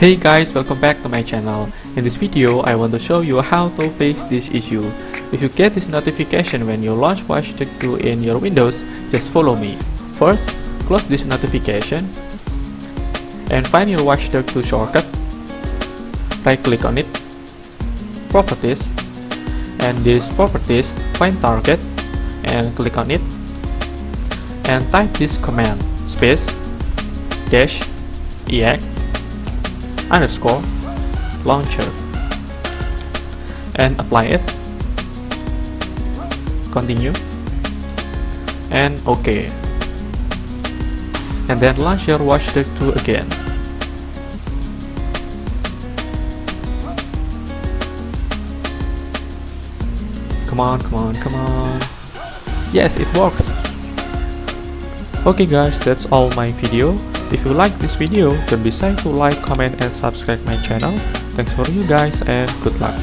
Hey guys, welcome back to my channel. In this video, I want to show you how to fix this issue. If you get this notification when you launch Watchdog 2 in your Windows, just follow me. First, close this notification and find your Watchdog 2 shortcut. Right click on it, Properties, and this Properties, find Target and click on it and type this command space dash ex underscore launcher and apply it, continue and OK, and then launch your Watchdog 2 again. Come on. Yes, it works. Okay guys, that's all my video. If you like this video, don't be shy to like, comment and subscribe my channel. Thanks for you guys and good luck.